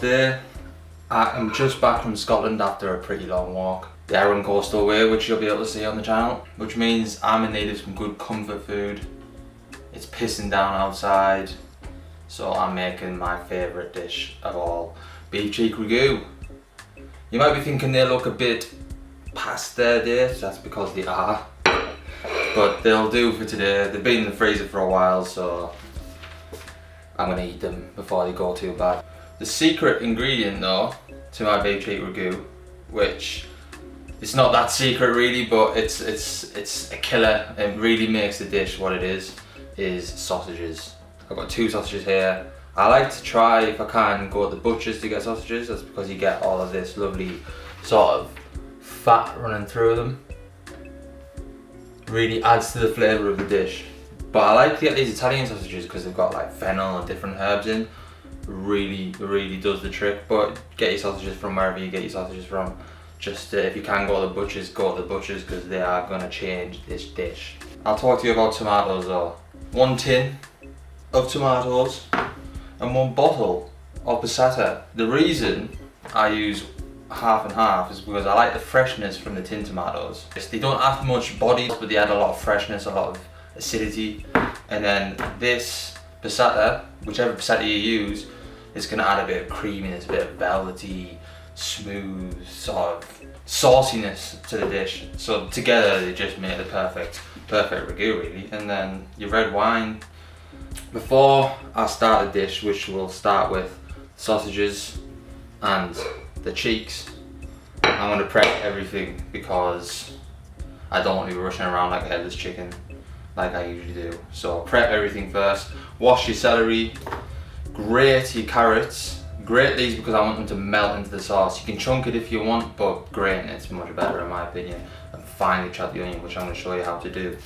today I am just back from Scotland after a pretty long walk. The Iron Coastal Way, which you'll be able to see on the channel, which means I'm in need of some good comfort food. It's pissing down outside, so I'm making my favourite dish of all, beef cheek ragu. You might be thinking they look a bit past their date, that's because they are, but they'll do for today. They've been in the freezer for a while, so I'm gonna eat them before they go too bad. The secret ingredient though to my beef cheek ragu, which it's not that secret really, but it's a killer. It really makes the dish what it is sausages. I've got 2 sausages here. I like to try, if I can, go to the butcher's to get sausages. That's because you get all of this lovely sort of fat running through them. Really adds to the flavour of the dish. But I like to get these Italian sausages because they've got like fennel and different herbs in. Really does the trick. But get your sausages from wherever you get your sausages from. Just if you can go to the butcher's, go to the butcher's because they are going to change this dish. I'll talk to you about tomatoes though. 1 tin of tomatoes and 1 bottle of passata. The reason I use half and half is because I like the freshness from the tin tomatoes. They don't have much body, but they add a lot of freshness, a lot of acidity. And then this passata, whichever passata you use, is going to add a bit of creaminess, a bit of velvety, smooth sort of sauciness to the dish. So together they just make the perfect ragu really. And then your red wine. Before I start the dish, which we'll start with sausages and the cheeks, I'm going to prep everything because I don't want to be rushing around like a headless chicken like I usually do. So prep everything first. Wash your celery, grate your carrots. Grate these because I want them to melt into the sauce. You can chunk it if you want, but grating it's much better in my opinion. And finally chop the onion, which I'm going to show you how to do.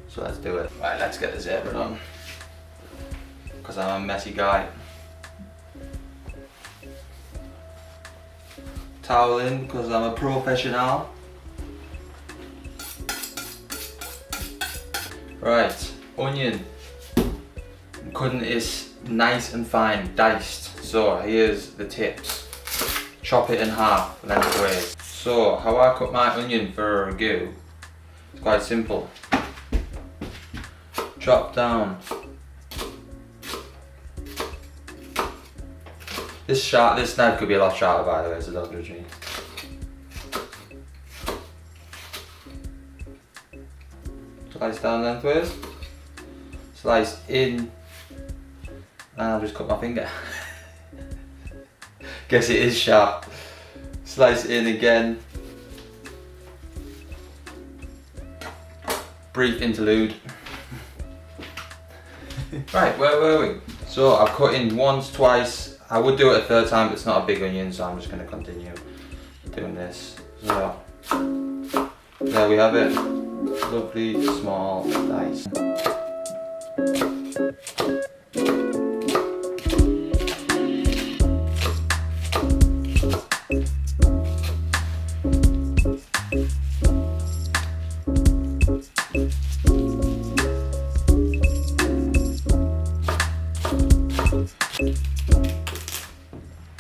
So let's do it. Right, let's get this apron on because I'm a messy guy. Towel in because I'm a professional. Right, onion. I'm cutting this nice and fine, diced. So here's the tips. Chop it in half lengthways. So how I cut my onion for a ragu, it's quite simple. Chop down. This knife could be a lot sharper by the way, so don't judge me. Slice down lengthways. Slice in. And I'll just cut my finger. Guess it is sharp. Slice in again. Brief interlude. Right, where were we? So I've cut in once, twice. I would do it a 3rd time, but it's not a big onion, so I'm just going to continue doing this. So there we have it. Lovely small dice.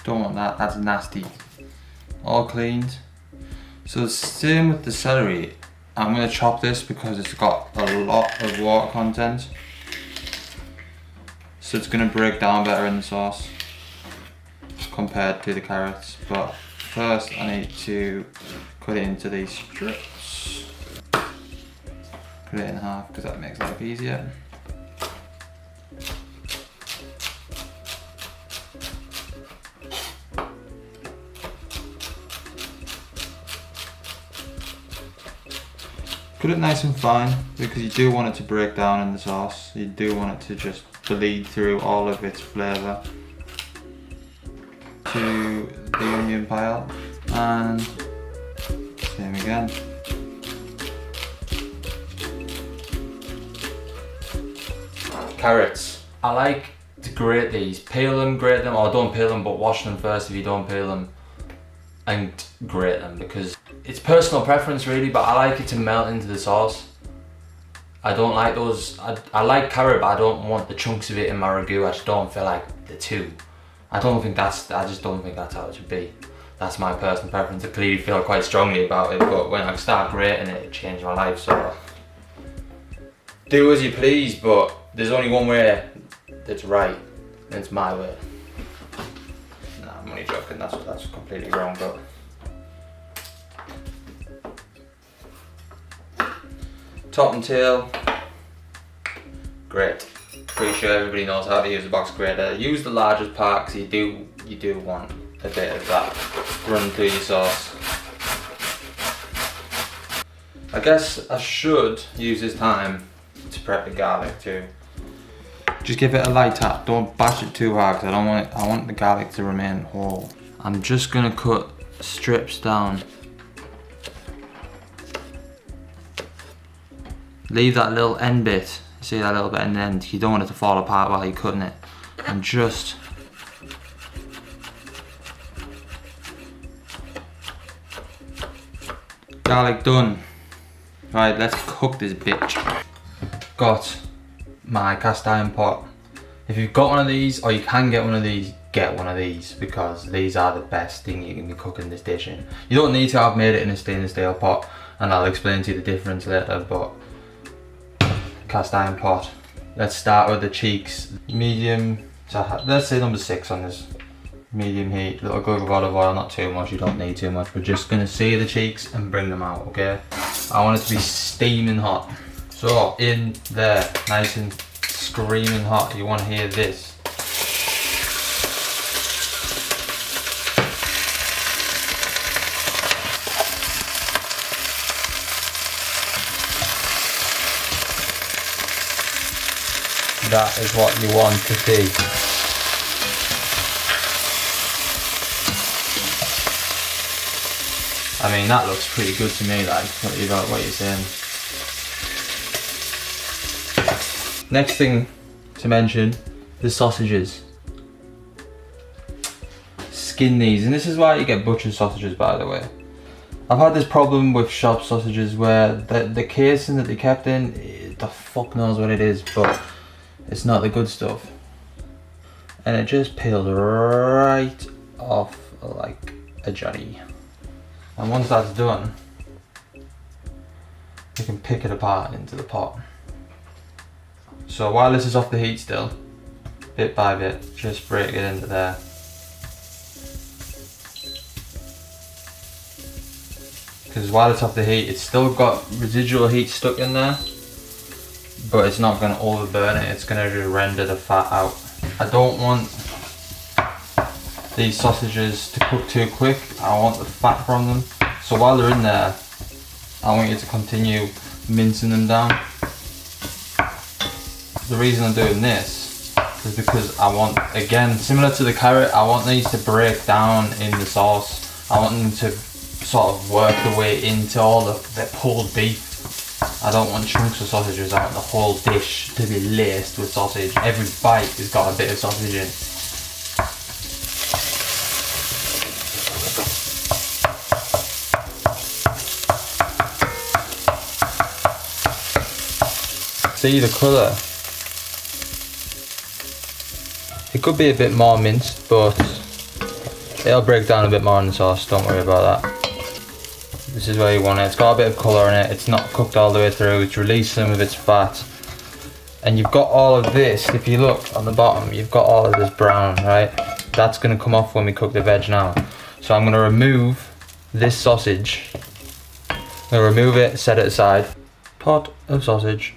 Don't want that, that's nasty. All cleaned. So same with the celery. I'm going to chop this because it's got a lot of water content. So it's going to break down better in the sauce compared to the carrots. But first I need to cut it into these strips. Cut it in half because that makes life easier. Cut it nice and fine because you do want it to break down in the sauce. You do want it to just bleed through all of its flavour to the onion pile, and same again. Carrots. I like to grate these. Peel them, grate them, or don't peel them but wash them first if you don't peel them, and grate them because it's personal preference really, but I like it to melt into the sauce. I don't like those, I like carrot, but I don't want the chunks of it in my ragu. I just don't feel like the two. I just don't think that's how it should be. That's my personal preference. I clearly feel quite strongly about it, but when I start grating it, it changed my life, so. Do as you please, but there's only one way that's right, and it's my way. Nah, I'm only joking, that's completely wrong, but. Top and tail, great. Pretty sure everybody knows how to use a box grater. Use the largest part because you do want a bit of that run through your sauce. I guess I should use this time to prep the garlic too. Just give it a light tap. Don't bash it too hard because I want the garlic to remain whole. I'm just gonna cut strips down. Leave that little end bit. See that little bit in the end? You don't want it to fall apart while you're cutting it. And just garlic done. Right, let's cook this bitch. Got my cast iron pot. If you've got one of these, or you can get one of these, get one of these because these are the best thing you can be cooking this dish in. You don't need to have made it in a stainless steel pot, and I'll explain to you the difference later, but cast iron pot. Let's start with the cheeks. Medium, let's say number 6 on this. Medium heat, little glug of olive oil, not too much, you don't need too much. We're just gonna see the cheeks and bring them out, okay? I want it to be steaming hot. So in there, nice and screaming hot, you wanna hear this. That is what you want to see. I mean, that looks pretty good to me, like, what you're saying. Next thing to mention, the sausages. Skin these, and this is why you get butcher sausages, by the way. I've had this problem with shop sausages where the casing that they kept in, the fuck knows what it is, but it's not the good stuff. And it just peels right off like a Johnny. And once that's done, you can pick it apart into the pot. So while this is off the heat still, bit by bit, just break it into there. Because while it's off the heat, it's still got residual heat stuck in there, but it's not going to overburn it, it's going to just render the fat out. I don't want these sausages to cook too quick, I want the fat from them. So while they're in there, I want you to continue mincing them down. The reason I'm doing this is because I want, again, similar to the carrot, I want these to break down in the sauce. I want them to sort of work their way into all the pulled beef. I don't want chunks of sausages, I want the whole dish to be laced with sausage. Every bite has got a bit of sausage in. See the colour? It could be a bit more minced, but it'll break down a bit more in the sauce, don't worry about that. This is where you want it. It's got a bit of colour in it, it's not cooked all the way through, it's released some of its fat. And you've got all of this, if you look on the bottom, you've got all of this brown, right? That's going to come off when we cook the veg now. So I'm going to remove this sausage. I'm going to remove it, set it aside. Pot of sausage.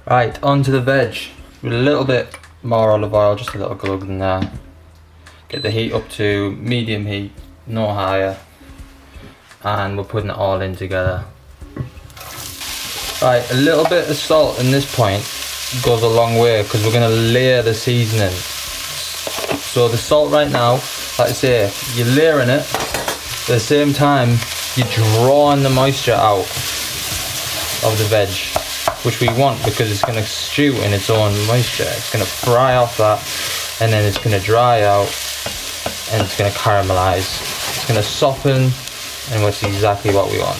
Right, onto the veg. With a little bit more olive oil, just a little glug in there. Get the heat up to medium heat, no higher. And we're putting it all in together. Right, a little bit of salt in this point goes a long way because we're going to layer the seasoning. So the salt right now, like I say, you're layering it, at the same time you're drawing the moisture out of the veg, which we want because it's going to stew in its own moisture. It's going to fry off that, and then it's going to dry out, and it's going to caramelize. It's going to soften, and that's exactly what we want.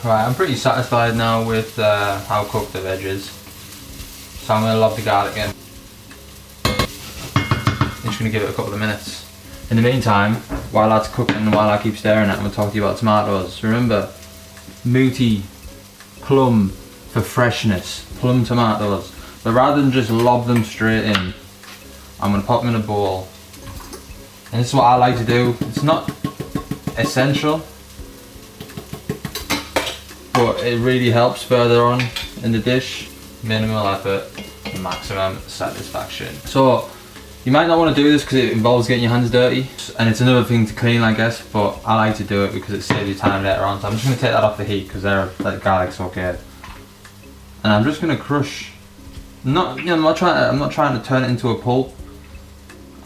Right, I'm pretty satisfied now with how cooked the veg is. So I'm going to lob the garlic in. going to give it a couple of minutes. In the meantime, while that's cooking and while I keep staring at it, I'm going to talk to you about tomatoes. Remember, Muti plum for freshness, plum tomatoes. But rather than just lob them straight in, I'm going to pop them in a bowl. And this is what I like to do. It's not essential, but it really helps further on in the dish. Minimal effort, maximum satisfaction. So you might not want to do this because it involves getting your hands dirty, and it's another thing to clean, I guess, but I like to do it because it saves you time later on. So I'm just going to take that off the heat because that garlic's okay. And I'm just going to crush. I'm not trying to turn it into a pulp.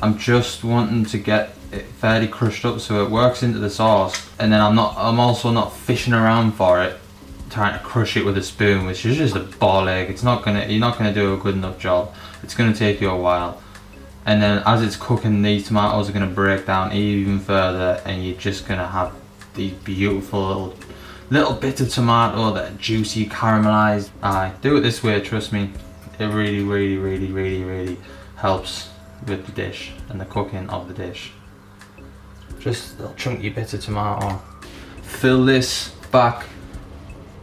I'm just wanting to get it fairly crushed up so it works into the sauce, and then I'm also not fishing around for it, trying to crush it with a spoon, which is just a ball ache. You're not gonna do a good enough job. It's gonna take you a while. And then as it's cooking, these tomatoes are going to break down even further, and you're just going to have these beautiful little bits of tomato that are juicy, caramelized. Do it this way, trust me. It really helps with the dish and the cooking of the dish. Just little chunky bits of tomato. Fill this back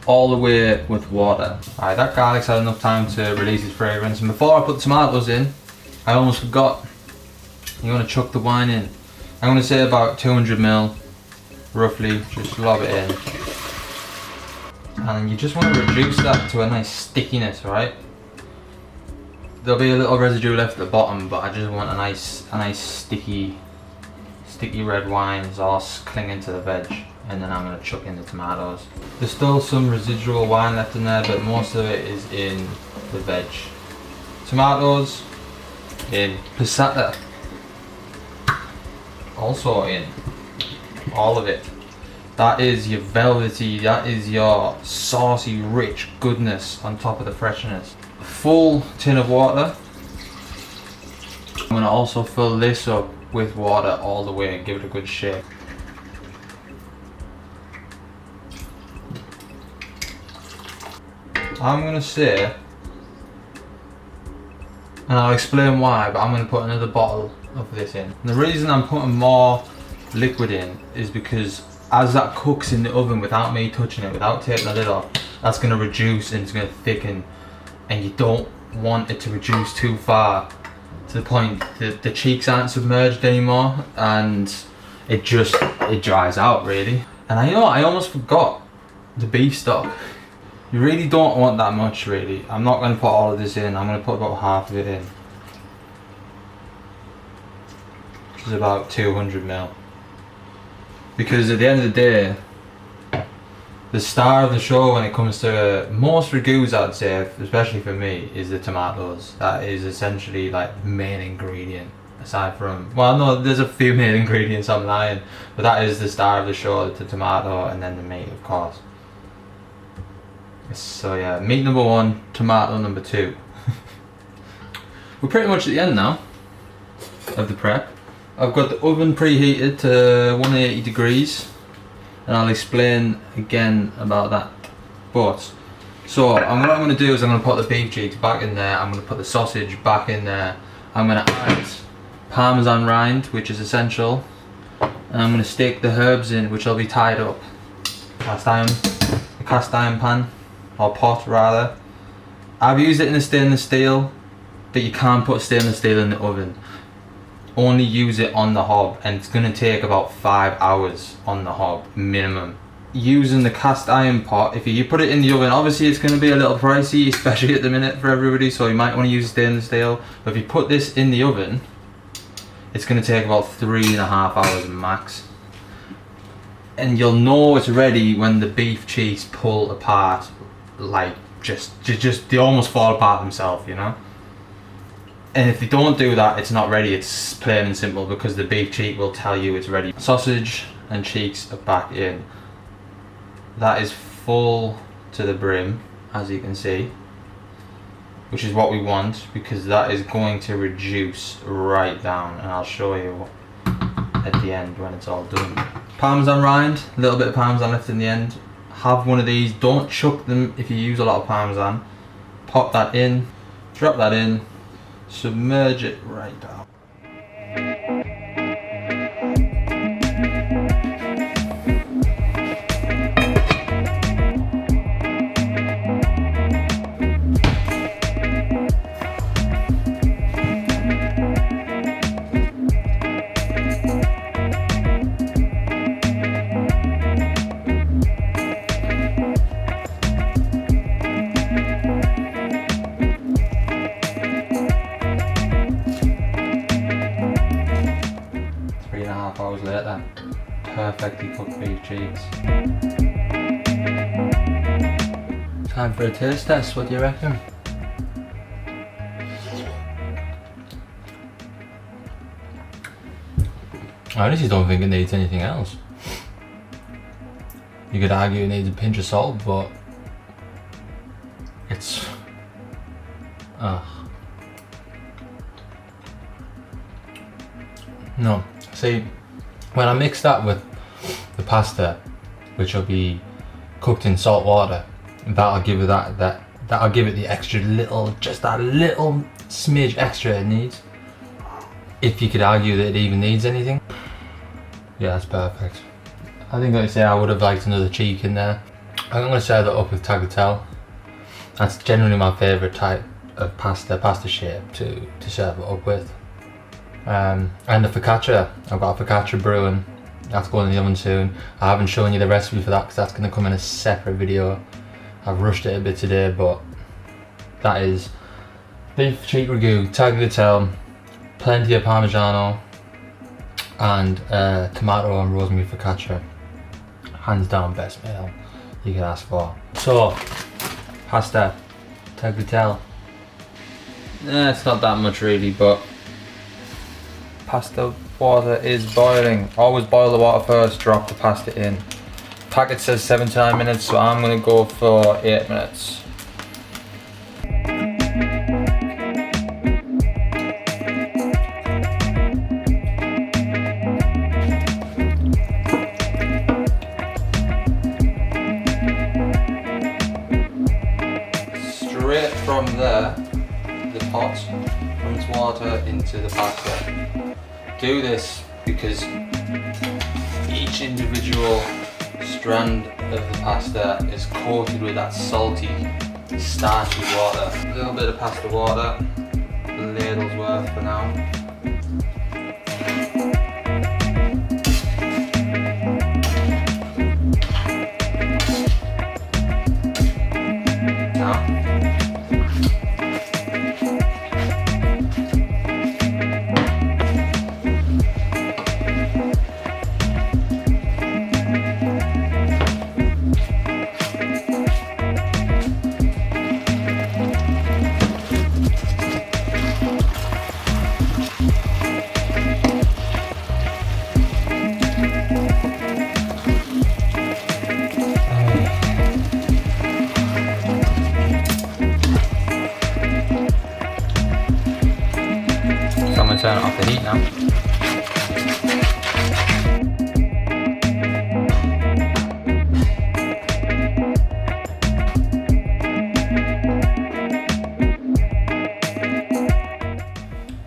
all the way with water. Alright, that garlic's had enough time to release its fragrance, and before I put the tomatoes in, I almost forgot. You want to chuck the wine in. I'm going to say about 200ml, roughly. Just lob it in, and you just want to reduce that to a nice stickiness, right? There'll be a little residue left at the bottom, but I just want a nice sticky red wine sauce clinging to the veg, and then I'm going to chuck in the tomatoes. There's still some residual wine left in there, but most of it is in the veg. Tomatoes in, passata also in, all of it. That is your velvety, that is your saucy, rich goodness on top of the freshness. A full tin of water. I'm going to also fill this up with water all the way and give it a good shake. I'm going to say, and I'll explain why, but I'm going to put another bottle of this in. And the reason I'm putting more liquid in is because as that cooks in the oven without me touching it, without taking the lid off, that's going to reduce and it's going to thicken, and you don't want it to reduce too far to the point that the cheeks aren't submerged anymore and it dries out really. And I almost forgot the beef stock. You really don't want that much really. I'm not going to put all of this in, I'm going to put about half of it in. Which is about 200ml. Because at the end of the day, the star of the show when it comes to most ragouts, I'd say, especially for me, is the tomatoes. That is essentially like the main ingredient. Aside from, well no, there's a few main ingredients, I'm lying. But that is the star of the show, the tomato, and then the meat of course. So yeah, meat number one, tomato number two. We're pretty much at the end now of the prep. I've got the oven preheated to 180 degrees, and I'll explain again about that. But, so what I'm going to do is I'm going to put the beef cheeks back in there, I'm going to put the sausage back in there, I'm going to add parmesan rind, which is essential, and I'm going to stick the herbs in, which will be tied up. Cast iron pan, or pot rather. I've used it in the stainless steel, but you can't put stainless steel in the oven. Only use it on the hob, and it's going to take about 5 hours on the hob minimum. Using the cast iron pot, if you put it in the oven, obviously it's going to be a little pricey, especially at the minute for everybody, so you might want to use stainless steel. But if you put this in the oven, it's going to take about 3.5 hours max. And you'll know it's ready when the beef cheeks pull apart, like they almost fall apart themselves, you know. And if they don't do that, it's not ready. It's plain and simple, because the beef cheek will tell you it's ready. Sausage and cheeks are back in. That is full to the brim, as you can see, which is what we want, because that is going to reduce right down, and I'll show you at the end when it's all done. Parmesan rind, a little bit of parmesan left in the end. Have one of these, don't chuck them if you use a lot of parmesan. Pop that in, drop that in, submerge it right down. perfectly cooked beef cheeks. Time for a taste test, what do you reckon? I honestly don't think it needs anything else. You could argue it needs a pinch of salt, but it's... No, see, when I mix that with the pasta, which will be cooked in salt water, that'll give it that'll give it the extra little, just that little smidge extra it needs. If you could argue that it even needs anything. Yeah, that's perfect. I think, like I say, I would have liked another cheek in there. I'm going to serve that up with tagliatelle. That's generally my favourite type of pasta shape to serve it up with. And the focaccia, I've got a focaccia brewing. That's going in the oven soon. I haven't shown you the recipe for that because that's going to come in a separate video. I've rushed it a bit today, but that is beef cheek ragu, tagliatelle, plenty of parmigiano, and tomato and rosemary focaccia. Hands down best meal you could ask for. So, pasta, tagliatelle. It's not that much really, but pasta water is boiling. Always boil the water first, drop the pasta in. Packet says 7 to 9 minutes, so I'm going to go for 8 minutes. Straight from there, the pot, from its water into the pasta. Do this because each individual strand of the pasta is coated with that salty, starchy water. A little bit of pasta water, a ladle's worth for now. Turn it off the heat now.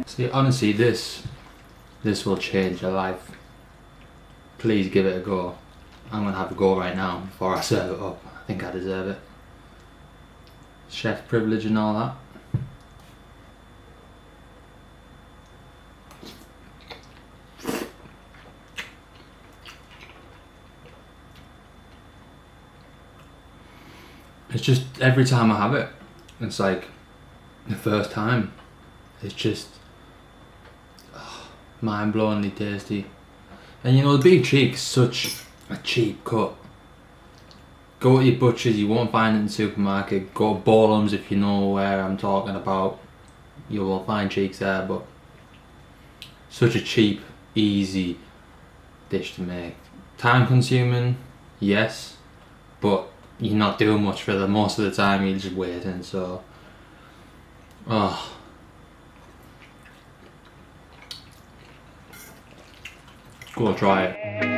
See, honestly, this will change your life. Please give it a go. I'm gonna have a go right now before I serve it up. I think I deserve it. Chef privilege and all that. It's just, every time I have it, it's like the first time. It's just mind-blowingly tasty. And you know, the beef cheek is such a cheap cut. Go to your butchers, you won't find it in the supermarket. Go to Boreham's if you know where I'm talking about. You will find cheeks there, but such a cheap, easy dish to make. Time consuming, yes, but you're not doing much for the most of the time, you're just waiting, so go try it.